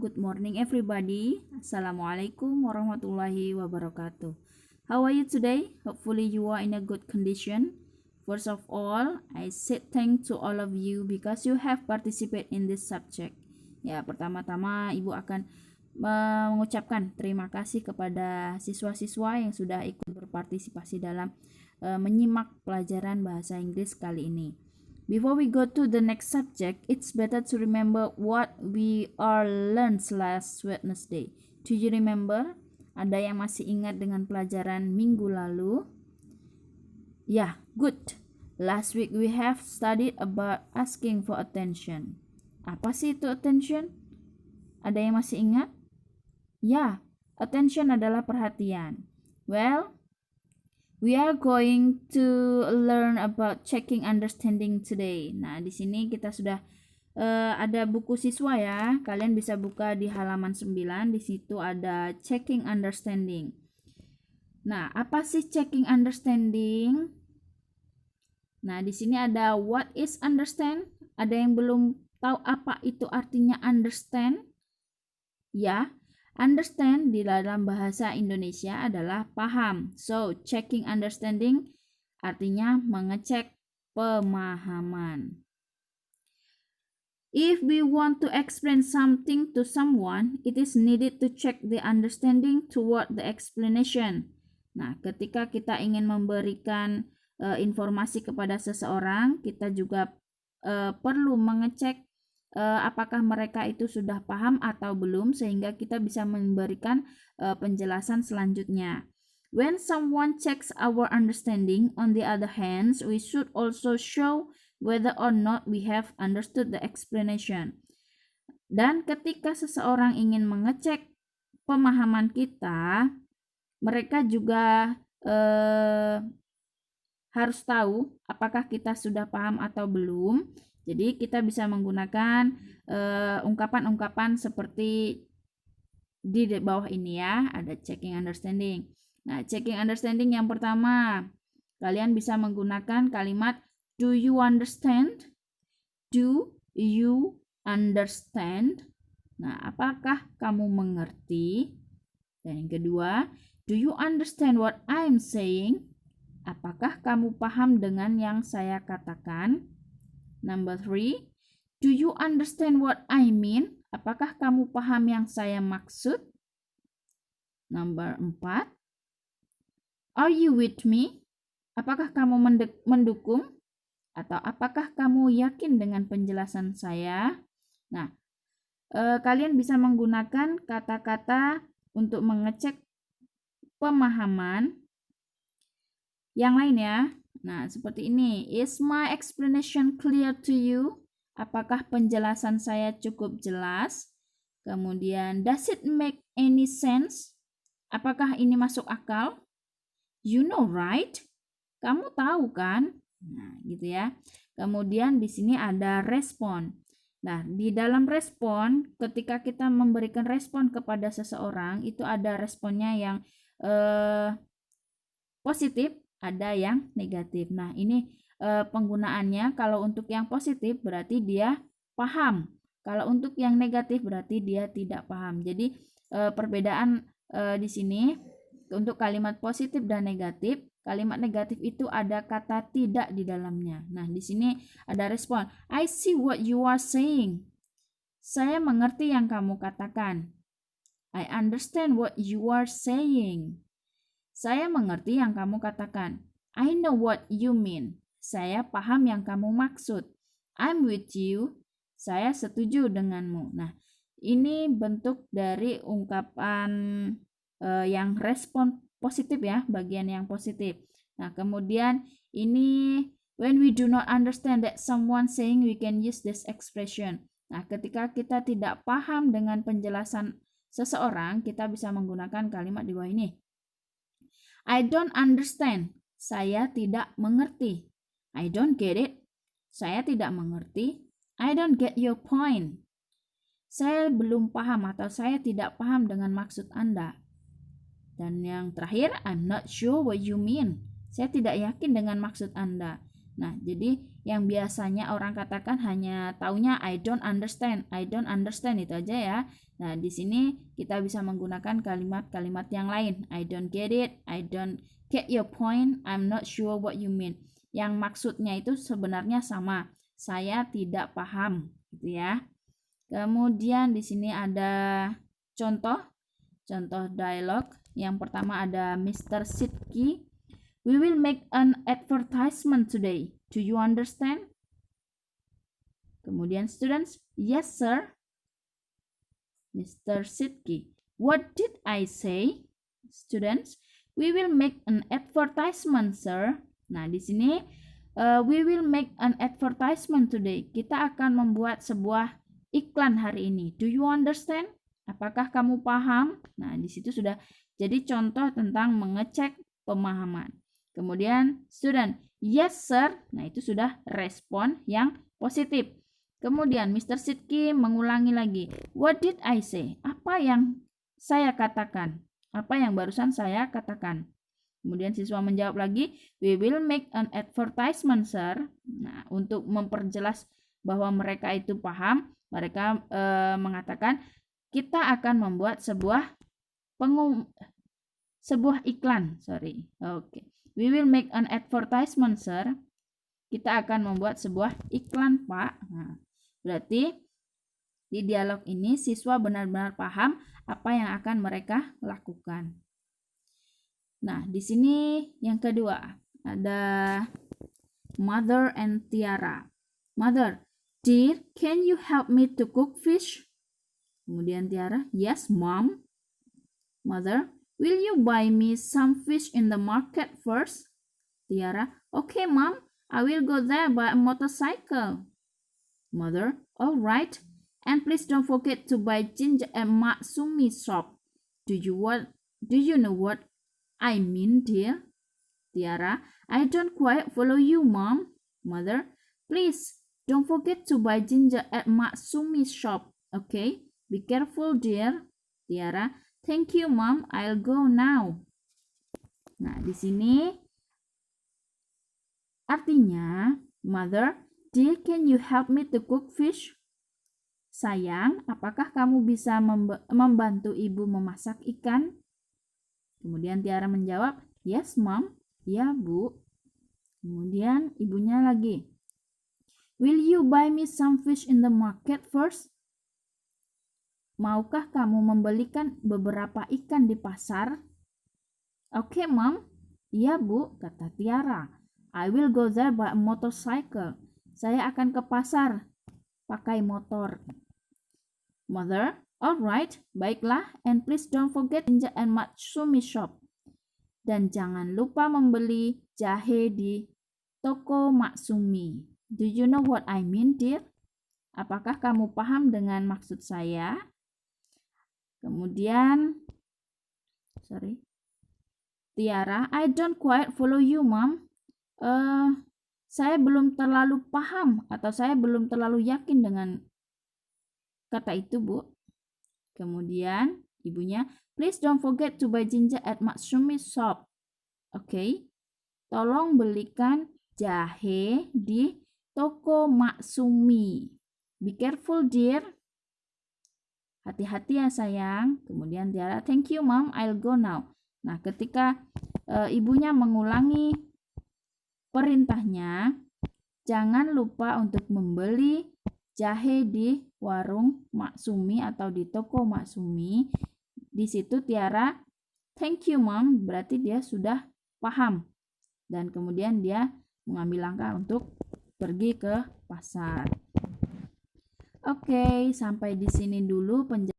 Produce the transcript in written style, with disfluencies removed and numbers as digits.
good morning everybody. Assalamualaikum warahmatullahi wabarakatuh. How are you today? Hopefully you are in a good condition. First of all, I say thank to all of you because you have participated in this subject. Ya, pertama-tama Ibu akan mengucapkan terima kasih kepada siswa-siswa yang sudah ikut berpartisipasi dalam menyimak pelajaran bahasa Inggris kali ini. Before we go to the next subject, it's better to remember what we are learned last Wednesday. Do you remember? Ada yang masih ingat dengan pelajaran minggu lalu? Yeah, good. Last week we have studied about asking for attention. Apa sih itu attention? Ada yang masih ingat? Yeah, attention adalah perhatian. Well, we are going to learn about checking understanding today. Nah, di sini kita sudah ada buku siswa ya. Kalian bisa buka di halaman 9. Di situ ada checking understanding. Nah, apa sih checking understanding? Nah, di sini ada what is understand? Ada yang belum tahu apa itu artinya understand? Ya. Understand di dalam bahasa Indonesia adalah paham. So, checking understanding artinya mengecek pemahaman. If we want to explain something to someone, it is needed to check the understanding toward the explanation. Nah, ketika kita ingin memberikan informasi kepada seseorang, kita juga perlu mengecek apakah mereka itu sudah paham atau belum, sehingga kita bisa memberikan penjelasan selanjutnya. When someone checks our understanding, on the other hand, we should also show whether or not we have understood the explanation. Dan ketika seseorang ingin mengecek pemahaman kita, mereka juga harus tahu apakah kita sudah paham atau belum. Jadi kita bisa menggunakan ungkapan-ungkapan seperti di bawah ini ya, ada checking understanding. Nah, checking understanding yang pertama, kalian bisa menggunakan kalimat do you understand? Do you understand? Nah, apakah kamu mengerti? Dan yang kedua, do you understand what I'm saying? Apakah kamu paham dengan yang saya katakan? Number 3, do you understand what I mean? Apakah kamu paham yang saya maksud? Number 4, are you with me? Apakah kamu mendukung? Atau apakah kamu yakin dengan penjelasan saya? Nah, kalian bisa menggunakan kata-kata untuk mengecek pemahaman yang lain ya. Nah, seperti ini. Is my explanation clear to you? Apakah penjelasan saya cukup jelas? Kemudian, does it make any sense? Apakah ini masuk akal? You know, right? Kamu tahu kan? Nah, gitu ya. Kemudian di sini ada respon. Nah, di dalam respon, ketika kita memberikan respon kepada seseorang, itu ada responnya yang positif, ada yang negatif. Nah, ini penggunaannya kalau untuk yang positif berarti dia paham. Kalau untuk yang negatif berarti dia tidak paham. Jadi perbedaan di sini untuk kalimat positif dan negatif. Kalimat negatif itu ada kata tidak di dalamnya. Nah, di sini ada respon. I see what you are saying. Saya mengerti yang kamu katakan. I understand what you are saying. Saya mengerti yang kamu katakan. I know what you mean. Saya paham yang kamu maksud. I'm with you. Saya setuju denganmu. Nah, ini bentuk dari ungkapan yang respon positif ya, bagian yang positif. Nah, kemudian ini when we do not understand that someone saying, we can use this expression. Nah, ketika kita tidak paham dengan penjelasan seseorang, kita bisa menggunakan kalimat di bawah ini. I don't understand. Saya tidak mengerti. I don't get it. Saya tidak mengerti. I don't get your point. Saya belum paham atau saya tidak paham dengan maksud Anda. Dan yang terakhir, I'm not sure what you mean. Saya tidak yakin dengan maksud Anda. Nah, jadi yang biasanya orang katakan hanya taunya I don't understand itu aja ya. Nah, di sini kita bisa menggunakan kalimat-kalimat yang lain. I don't get it, I don't get your point, I'm not sure what you mean. Yang maksudnya itu sebenarnya sama. Saya tidak paham, gitu ya. Kemudian di sini ada contoh dialog. Yang pertama ada Mr. Sidki. We will make an advertisement today. Do you understand? Kemudian students, yes sir. Mr. Sidki, what did I say? Students, we will make an advertisement, sir. Nah, di sini we will make an advertisement today. Kita akan membuat sebuah iklan hari ini. Do you understand? Apakah kamu paham? Nah, di situ sudah jadi contoh tentang mengecek pemahaman. Kemudian student, yes sir. Nah, itu sudah respon yang positif. Kemudian Mr. Sidki mengulangi lagi. What did I say? Apa yang saya katakan? Apa yang barusan saya katakan? Kemudian siswa menjawab lagi, we will make an advertisement, sir. Nah, untuk memperjelas bahwa mereka itu paham, mereka mengatakan, kita akan membuat sebuah iklan. Oke. We will make an advertisement, sir. Kita akan membuat sebuah iklan, Pak. Nah, berarti di dialog ini siswa benar-benar paham apa yang akan mereka lakukan. Nah, di sini yang kedua ada Mother and Tiara. Mother, dear, can you help me to cook fish? Kemudian Tiara, yes, Mom. Mother, will you buy me some fish in the market first? Tiara, okay, Mom. I will go there by a motorcycle. Mother, all right. And please don't forget to buy ginger at Matsumi's shop. Do you know what I mean, dear? Tiara, I don't quite follow you, Mom. Mother, please don't forget to buy ginger at Matsumi's shop. Okay? Be careful, dear. Tiara, thank you, Mom. I'll go now. Nah, di sini artinya, Mother, dear, can you help me to cook fish? Sayang, apakah kamu bisa membantu ibu memasak ikan? Kemudian Tiara menjawab, yes, Mom. Ya, Bu. Kemudian ibunya lagi, will you buy me some fish in the market first? Maukah kamu membelikan beberapa ikan di pasar? Okay, Mom. Ya, Bu, kata Tiara. I will go there by a motorcycle. Saya akan ke pasar pakai motor. Mother, all right, baiklah, and please don't forget ginger and Matsumi shop. Dan jangan lupa membeli jahe di toko Matsumi. Do you know what I mean, dear? Apakah kamu paham dengan maksud saya? Kemudian, Tiara, I don't quite follow you, Mom. Saya belum terlalu paham atau saya belum terlalu yakin dengan kata itu, Bu. Kemudian ibunya, please don't forget to buy ginger at Matsumi's shop. Okay? Tolong belikan jahe di toko Matsumi. Be careful, dear. Hati-hati ya, sayang. Kemudian Tiara, thank you, Mom. I'll go now. Nah, ketika ibunya mengulangi perintahnya, jangan lupa untuk membeli jahe di warung Matsumi atau di toko Matsumi. Di situ Tiara, thank you, Mom, berarti dia sudah paham. Dan kemudian dia mengambil langkah untuk pergi ke pasar. Oke, sampai di sini dulu penjelasan